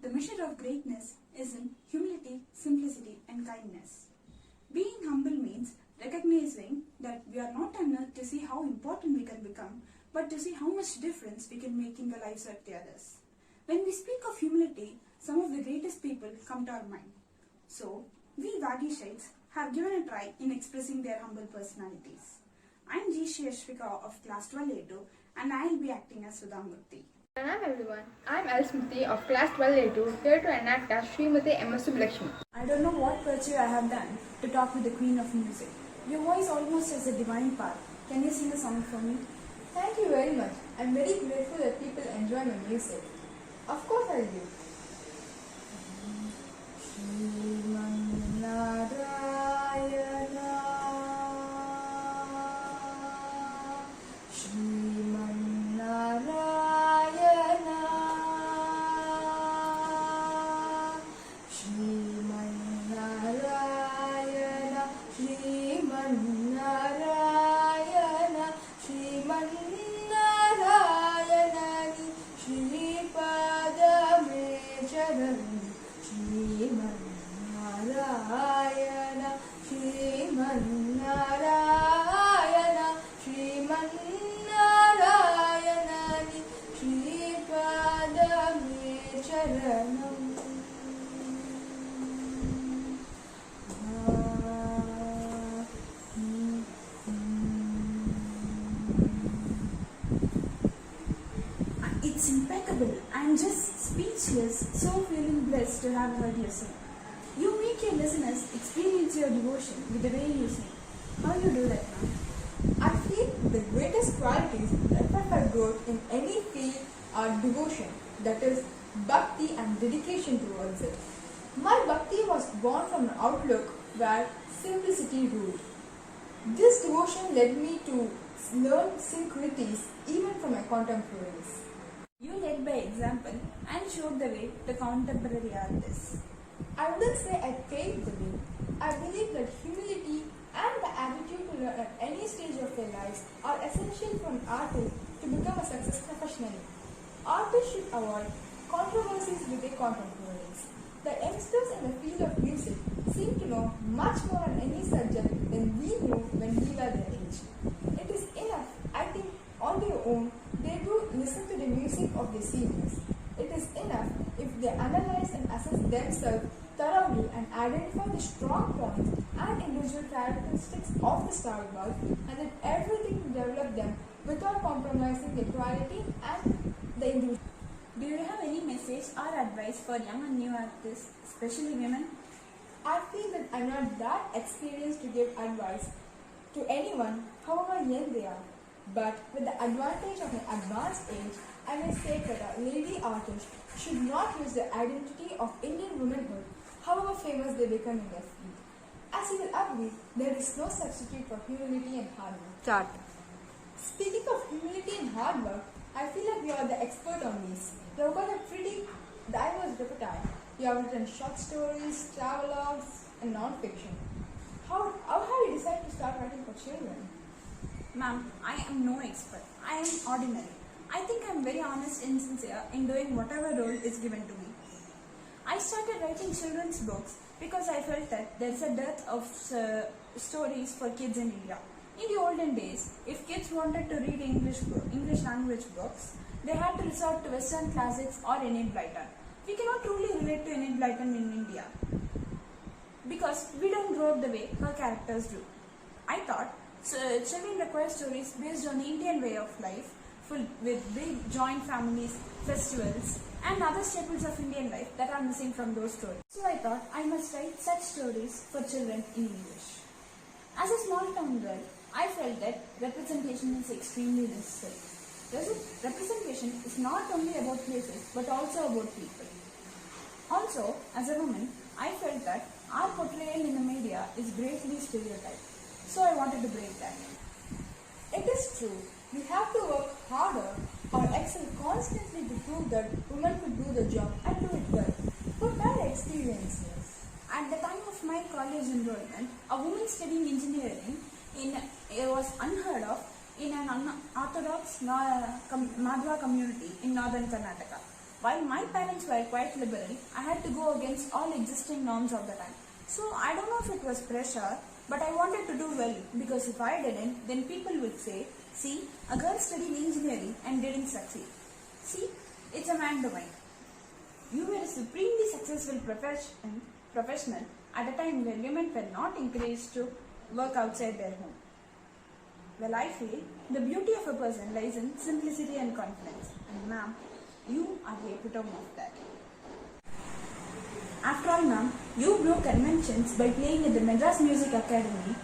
The measure of greatness is in humility, simplicity, and kindness. Being humble means recognizing that we are not on earth to see how important we can become, but to see how much difference we can make in the lives of the others. When we speak of humility, some of the greatest people come to our mind. So, we Vagishites have given a try in expressing their humble personalities. I am G. Shashvika of class 12A2 and I will be acting as Sudhamurthy. Hello everyone, I am L. Smriti of class 12A2 here to enact as Srimati M.S. Subbalakshmi. I don't know what virtue I have done to talk with the Queen of Music. Your voice almost has a divine power. Can you sing a song for me? Thank you very much. I am very grateful that people enjoy my music. Of course I do. It's impeccable. I'm just speechless, so feeling blessed to have heard you sing. You make your listeners experience your devotion with the way you sing. How you do that now? I feel the greatest qualities that affect growth in any field are devotion, that is, bhakti and dedication towards it. My bhakti was born from an outlook where simplicity ruled. This devotion led me to learn syncreties even from my contemporaries. You led by example and showed the way to contemporary artists. I wouldn't say I paved the way. I believe that humility and the attitude to learn at any stage of their lives are essential for an artist to become a success professionally. Artists should avoid controversies with their contemporaries. The youngsters in the field of music seem to know much more on any subject than we knew when we were their age. It is enough, I think, on their own, they do listen to the music of their seniors. It is enough if they analyze and assess themselves thoroughly and identify the strong points and individual characteristics of the star bulb and did everything to develop them without compromising the quality and the individual. Do you have any message or advice for young and new artists, especially women? I feel that I'm not that experienced to give advice to anyone, however young they are. But with the advantage of an advanced age, I may say that a lady artist should not use the identity of Indian womanhood, however famous they become in their field. As you will agree, there is no substitute for humility and hard work. Start. Speaking of humility and hard work, I feel like you are the expert on these. You have got a pretty diverse repertoire. You have written short stories, travelogues, and non-fiction. How have you decided to start writing for children? Ma'am, I am no expert. I am ordinary. I think I am very honest and sincere in doing whatever role is given to me. I started writing children's books because I felt that there is a dearth of stories for kids in India. In the olden days, if kids wanted to read English language books, they had to resort to Western classics or Enid Blyton. We cannot truly relate to Enid Blyton in India because we don't grow up the way her characters do. I thought children require stories based on the Indian way of life, full with big joint families, festivals, and other staples of Indian life that are missing from those stories. So I thought I must write such stories for children in English. As a small town girl, I felt that representation is extremely necessary. Representation is not only about places but also about people. Also, as a woman, I felt that our portrayal in the media is greatly stereotyped. So I wanted to break that. It is true. We have to work harder or excel constantly to prove that women could do the job and do it well. What are your experiences? At the time of my college enrollment, a woman studying engineering was unheard of in an unorthodox Madhva community in northern Karnataka. While my parents were quite liberal, I had to go against all existing norms of the time. So I don't know if it was pressure, but I wanted to do well because if I didn't, then people would say, see, a girl studied engineering and didn't succeed. See, it's a man domain. You were a supremely successful professional at a time when women were not encouraged to work outside their home. Well, I feel the beauty of a person lies in simplicity and confidence. And ma'am, you are the epitome of that. After all, ma'am, you broke conventions by playing at the Madras Music Academy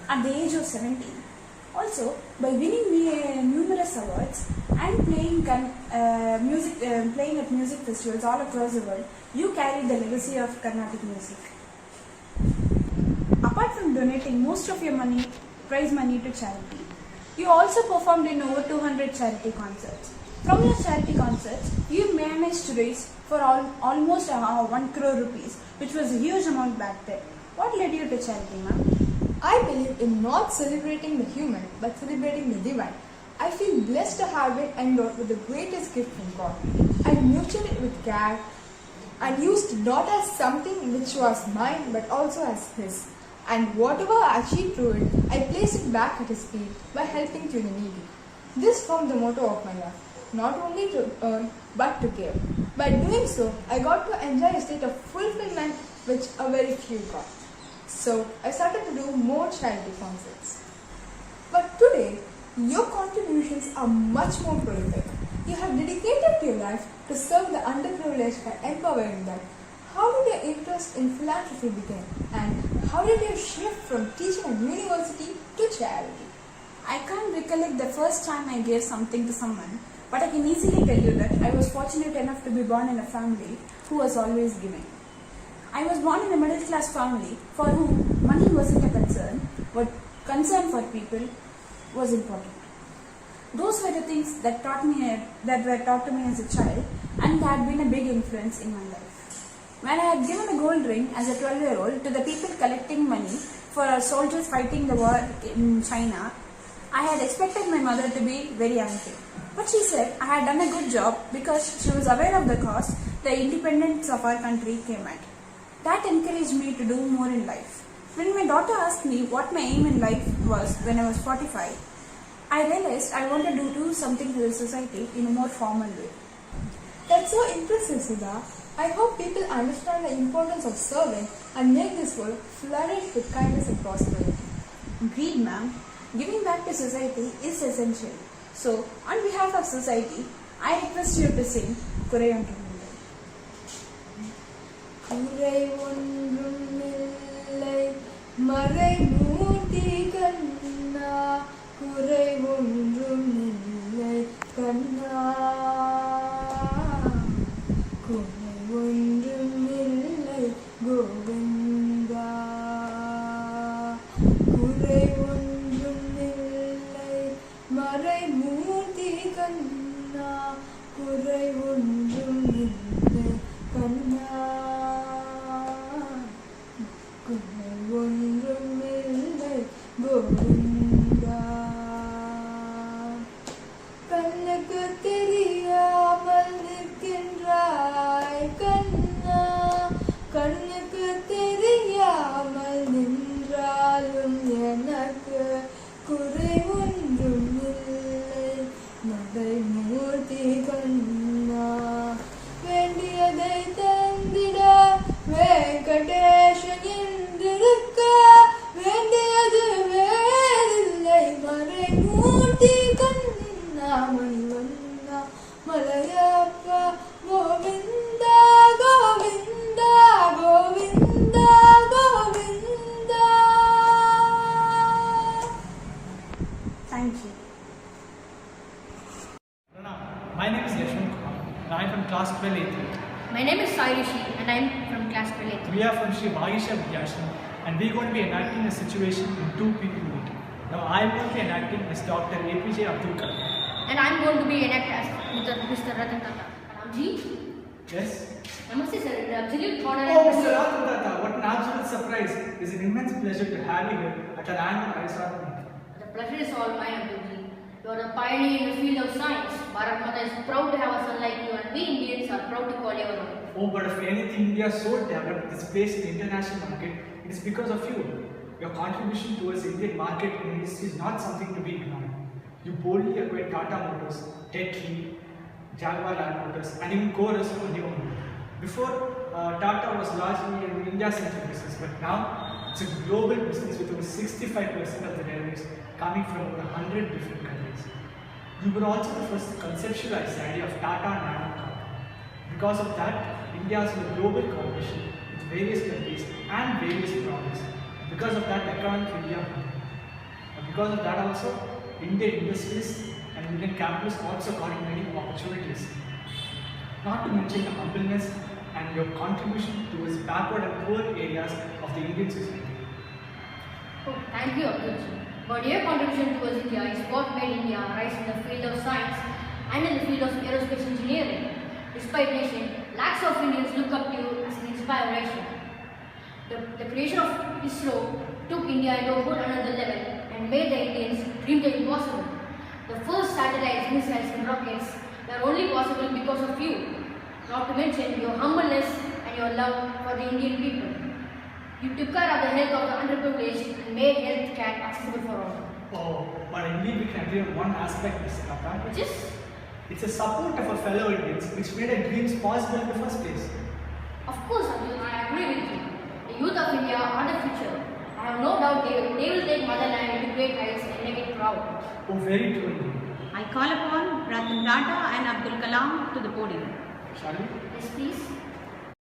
at the age of 17. Also, by winning numerous awards and playing at music festivals all across the world, you carried the legacy of Carnatic music. Apart from donating most of your prize money to charity, you also performed in over 200 charity concerts. From your charity concerts, you managed to raise for almost 1 crore rupees, which was a huge amount back then. What led you to charity, ma'am? I believe in not celebrating the human, but celebrating the divine. I feel blessed to have been endowed with the greatest gift from God. I nurtured it with care and used not as something which was mine, but also as His. And whatever I achieved through it, I placed it back at His feet by helping to the needy. This formed the motto of my life. Not only to earn, but to give. By doing so, I got to enjoy a state of fulfillment which a very few got. So, I started to do more charity concerts. But today, your contributions are much more prolific. You have dedicated your life to serve the underprivileged by empowering them. How did your interest in philanthropy begin? And how did you shift from teaching at university to charity? I can't recollect the first time I gave something to someone, but I can easily tell you that I was fortunate enough to be born in a family who was always giving. I was born in a middle class family for whom money wasn't a concern, but concern for people was important. Those were the things that were taught to me as a child and had been a big influence in my life. When I had given a gold ring as a 12-year-old to the people collecting money for our soldiers fighting the war in China, I had expected my mother to be very angry. But she said I had done a good job because she was aware of the cost the independence of our country came at. That encouraged me to do more in life. When my daughter asked me what my aim in life was when I was 45, I realized I wanted to do something for the society in a more formal way. That's so impressive, Sudha. I hope people understand the importance of serving and make this world flourish with kindness and prosperity. Agreed, ma'am. Giving back to society is essential. So, on behalf of society, I request you to sing Kurai Ondrum Illai. Kurai Ondrum Illai, Marai Murti Kanna, Kurai Ondrum Illai Kanna, Kurai Ondrum Illai Govinda, Kurai Ondrum Illai, Marai Murti Kanna, Kurai Ondrum Illai Kanna, Kurai Ondrum Illai Govinda. கண்ணுக்கு தெரியாமல் நிற்கின்றாய் கண்ணா, கண்ணுக்கு தெரியாமல் நின்றாலும் எனக்கு குறை ஒன்றும் இல்லை மதை மூர்த்தி கண்ணா. வேண்டியதை தந்திட வெங்கடேசன் என்றிருக்க வேண்டியது வேறில்லை மறை மூர்த்தி கண்ணா. மணிவண்ணா Malayappa Govinda Govinda Govinda Govinda. Thank you. My name is Yashwant Kumar and I am from class 12A3. My name is Sairishi and I am from class 12A3. We are from Sri Bhagisha Vidyashram and we are going to be enacting a situation in two people meeting. Now I am going to be enacting as Dr. APJ Abdul Kalam. And I am going to be enacted as Mr. Ratan Tata. Ramji, Yes? I must say, sir, the absolute honor Oh, and Mr. Ratan Tata, what an absolute surprise. It is an immense pleasure to have you here at our annual ISR meeting. The pleasure is all mine, Abdulji. You are a pioneer in the field of science. Bharat Mata is proud to have a son like you, and we Indians are proud to call you our own. Oh, but if anything, India is so developed, this place in the international market, it is because of you. Your contribution towards the Indian market and industry is not something to be ignored. You boldly acquired Tata Motors, Tesla, Jaguar Land Motors, and even Chorus on your own. Before, Tata was largely an India-centric business, but now it's a global business with over 65% of the revenues coming from over 100 different countries. You were also the first to conceptualize the idea of Tata Nano Car. Because of that, India is in a global competition with various countries and various products. Because of that, economic India grew. And because of that also, Indian industries and Indian capitalists also got many opportunities. Not to mention the humbleness and your contribution towards backward and poor areas of the Indian society. Oh, thank you, Abdulji. But your contribution towards India is what made India rise in the field of science and in the field of aerospace engineering. Despite nation, lakhs of Indians look up to you as an inspiration. The creation of ISRO took India into a whole another level and made the Indians dream the impossible. The first satellites, missiles and rockets were only possible because of you. Not to mention your humbleness and your love for the Indian people. You took care of the health of the underprivileged and made health care accessible for all. Oh, but indeed we can agree on one aspect, Mr. Kaka. Which is? It's a support of our fellow Indians which made our dreams possible in the first place. Of course, Abdul, I agree with you. The youth of India are the future. I have no doubt they will take motherland to great heights and make it proud. Oh, very true indeed. I call upon Ratan Tata and Abdul Kalam to the podium. Shall we? Yes, please.